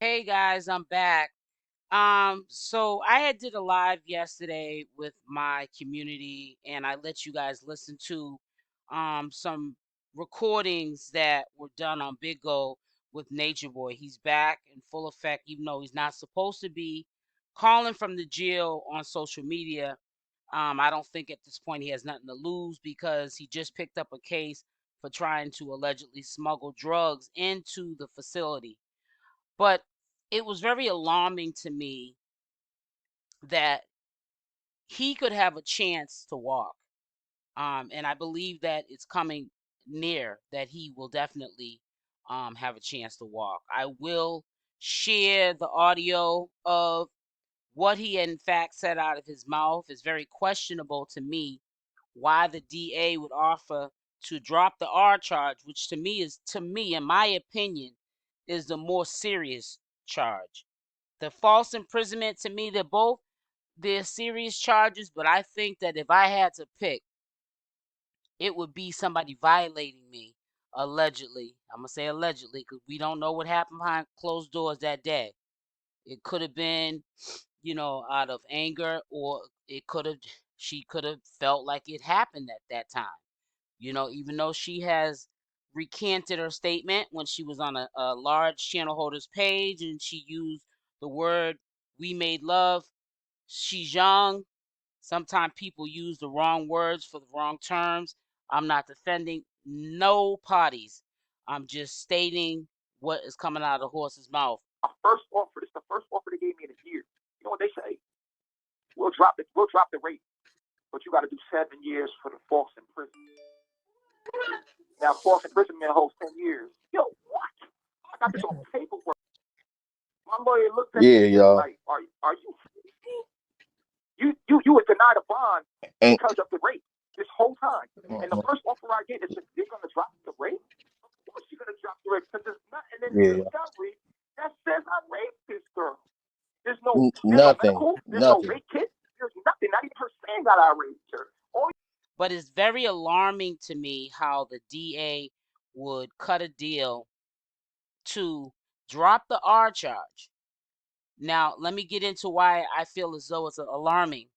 Hey guys, I'm back. So I had did a live yesterday with my community, and I let you guys listen to some recordings that were done on Big O with Nature Boy. He's back in full effect, even though he's not supposed to be calling from the jail on social media. I don't think at this point he has nothing to lose because he just picked up a case for trying to allegedly smuggle drugs into the facility. But it was very alarming to me that he could have a chance to walk. And I believe that it's coming near that he will definitely have a chance to walk. I will share the audio of what he in fact said out of his mouth. It's very questionable to me why the DA would offer to drop the R charge, which to me, in my opinion, is the more serious charge. The false imprisonment, to me, they're serious charges, but I think that if I had to pick, it would be somebody violating me, allegedly. I'm gonna say allegedly because we don't know what happened behind closed doors that day. It could have been, out of anger, or she could have felt like it happened at that time. Even though she has recanted her statement when she was on a large channel holder's page and she used the word "we made love." She's young. Sometimes people use the wrong words for the wrong terms. I'm not defending no parties. I'm just stating what is coming out of the horse's mouth. Our first offer, this is the first offer they gave me in a year. You know what they say? We'll drop the rate, but you got to do 7 years for the false imprisonment. Now, false imprisonment holds 10 years. Yo, what? I got this on paperwork. My lawyer looked at me like, are you you were denied a bond because of the rate this whole time. And the first offer I get is you're gonna drop the rate? Of course you're gonna drop the rate because there's nothing in the discovery that says I raped this girl. There's no medical, there's no rape kit, there's nothing. Not even her saying that I raped her. But it's very alarming to me how the DA would cut a deal to drop the R charge. Now, let me get into why I feel as though it's alarming.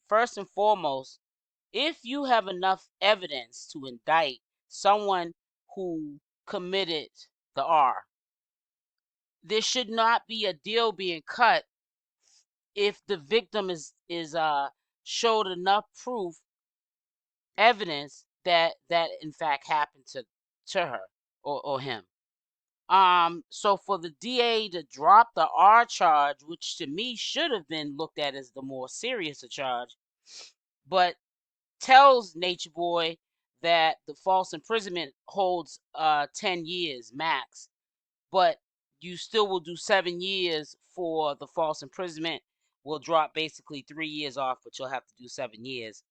First and foremost, if you have enough evidence to indict someone who committed the R, there should not be a deal being cut if the victim is showed enough proof, evidence that in fact happened to her or him. So for the DA to drop the R charge, which to me should have been looked at as the more serious charge, but tells Nature Boy that the false imprisonment holds 10 years max, but you still will do 7 years for the false imprisonment. Will drop basically 3 years off, but you'll have to do 7 years.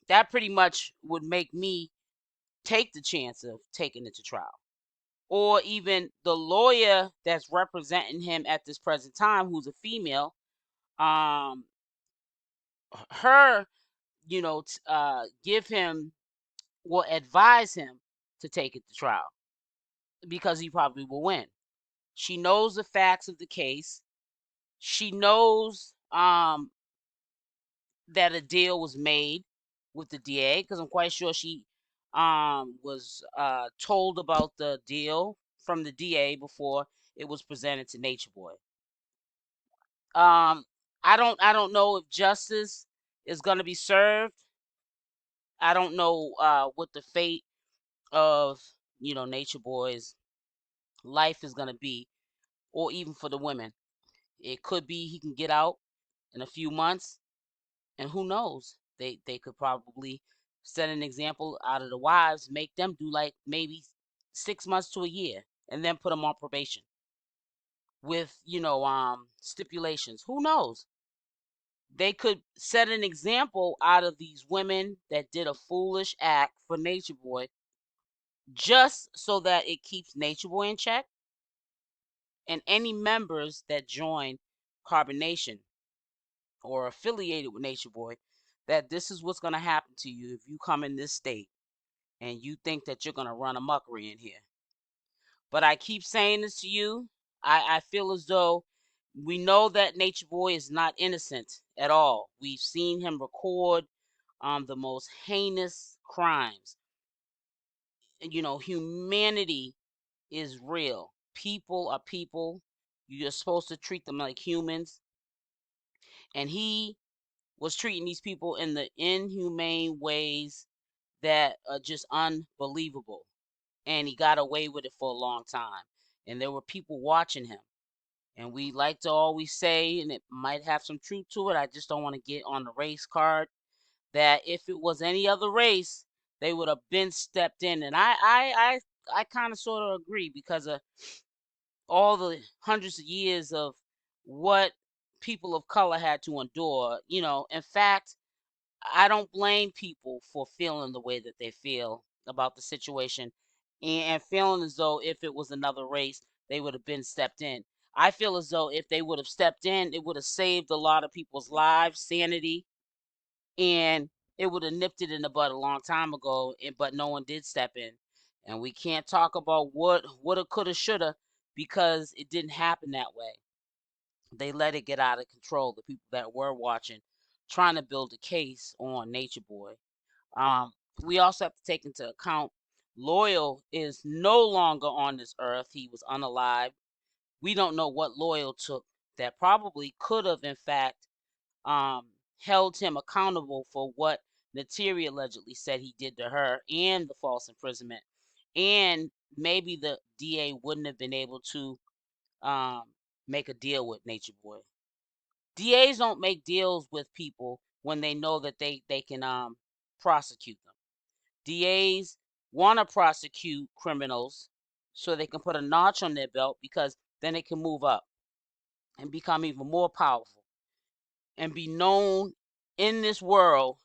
That pretty much would make me take the chance of taking it to trial. Or even the lawyer that's representing him at this present time, who's a female, her, give him or advise him to take it to trial because he probably will win. She knows the facts of the case. She knows that a deal was made with the DA because I'm quite sure she was told about the deal from the DA before it was presented to Nature Boy. I don't know if justice is going to be served. I don't know what the fate of Nature Boy's life is going to be, or even for the women. It could be he can get out in a few months, and who knows? They could probably set an example out of the wives, make them do like maybe 6 months to a year, and then put them on probation with stipulations. Who knows? They could set an example out of these women that did a foolish act for Nature Boy, just so that it keeps Nature Boy in check, and any members that join Carbonation or affiliated with Nature Boy, that this is what's going to happen to you if you come in this state and you think that you're going to run amok in here. But I keep saying this to you. I feel as though we know that Natureboy is not innocent at all. We've seen him record the most heinous crimes. Humanity is real. People are people. You're supposed to treat them like humans. And he was treating these people in the inhumane ways that are just unbelievable. And he got away with it for a long time. And there were people watching him. And we like to always say, and it might have some truth to it, I just don't want to get on the race card, that if it was any other race, they would have been stepped in. And I kind of sort of agree because of all the hundreds of years of what people of color had to endure. In fact, I don't blame people for feeling the way that they feel about the situation and feeling as though if it was another race, they would have been stepped in. I feel as though if they would have stepped in, it would have saved a lot of people's lives, sanity, and it would have nipped it in the bud a long time ago, but no one did step in. And we can't talk about what woulda, coulda, shoulda because it didn't happen that way. They let it get out of control. The people that were watching, trying to build a case on Natureboy. We also have to take into account Loyal is no longer on this earth. He was unalive. We don't know what Loyal took that probably could have, in fact, held him accountable for what Neytiri allegedly said he did to her and the false imprisonment. And maybe the DA wouldn't have been able to um, make a deal with Natureboy. DAs don't make deals with people when they know that they can prosecute them. DAs want to prosecute criminals so they can put a notch on their belt because then they can move up and become even more powerful and be known in this world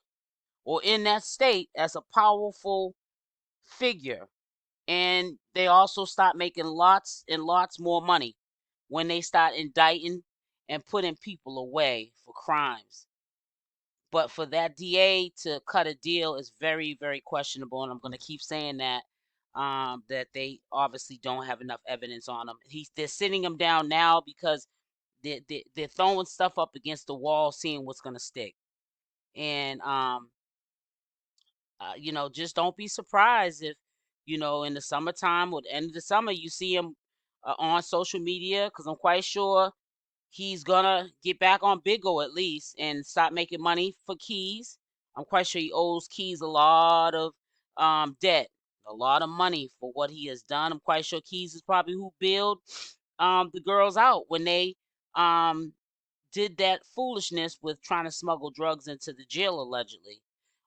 or in that state as a powerful figure. And they also start making lots and lots more money when they start indicting and putting people away for crimes. But for that DA to cut a deal is very, very questionable, and I'm going to keep saying that. That they obviously don't have enough evidence on him. They're sitting him down now because they're throwing stuff up against the wall, seeing what's going to stick. And just don't be surprised if in the summertime or the end of the summer you see him on social media, because I'm quite sure he's gonna get back on Big O at least and stop making money for Keys. I'm quite sure he owes Keys a lot of debt, a lot of money for what he has done. I'm quite sure Keys is probably who bailed the girls out when they um did that foolishness with trying to smuggle drugs into the jail allegedly.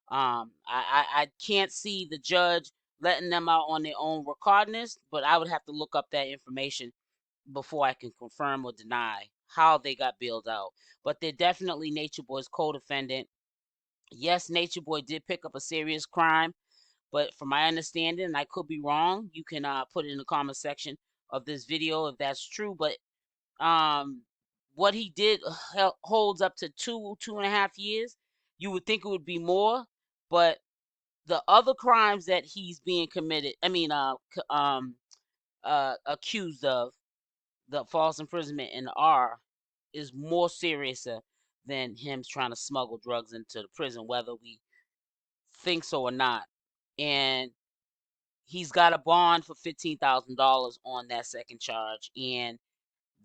I can't see the judge letting them out on their own recognizance, but I would have to look up that information before I can confirm or deny how they got bailed out. But they're definitely Natureboy's co-defendant. Yes, Natureboy did pick up a serious crime, but from my understanding, and I could be wrong, you can put it in the comment section of this video if that's true. But um, what he did holds up to 2.5 years. You would think it would be more, but the other crimes that he's being committed, accused of, the false imprisonment and R, is more serious than him trying to smuggle drugs into the prison, whether we think so or not. And he's got a bond for $15,000 on that second charge, and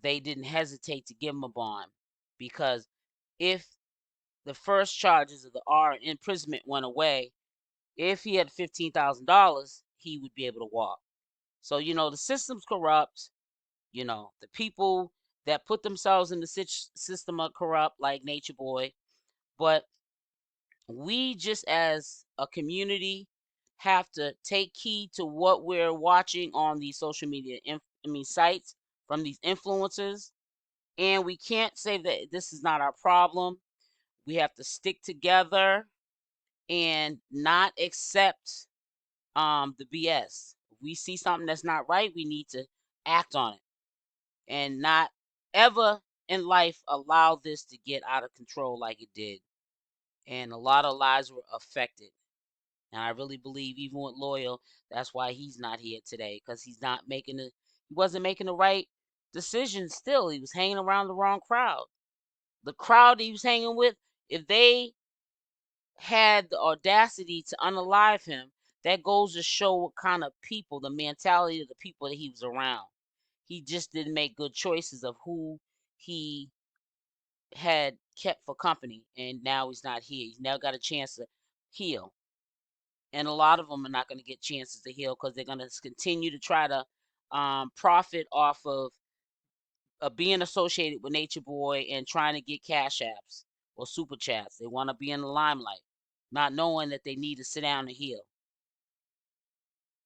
they didn't hesitate to give him a bond because if the first charges of the R imprisonment went away, if he had $15,000, he would be able to walk. So the system's corrupt. The people that put themselves in the system are corrupt, like Natureboy. But we just as a community have to take heed to what we're watching on these social media sites from these influencers. And we can't say that this is not our problem. We have to stick together and not accept the BS. If we see something that's not right, we need to act on it and not ever in life allow this to get out of control like it did. And a lot of lives were affected. And I really believe even with Loyal, that's why he's not here today, because he wasn't making the right decision still. He was hanging around the wrong crowd. The crowd he was hanging with, if they had the audacity to unalive him, that goes to show what kind of people, the mentality of the people that he was around. He just didn't make good choices of who he had kept for company, and now he's not here. He's now got a chance to heal. And a lot of them are not going to get chances to heal because they're going to continue to try to profit off of being associated with Natureboy and trying to get cash apps or super chats. They want to be in the limelight, not knowing that they need to sit down and heal.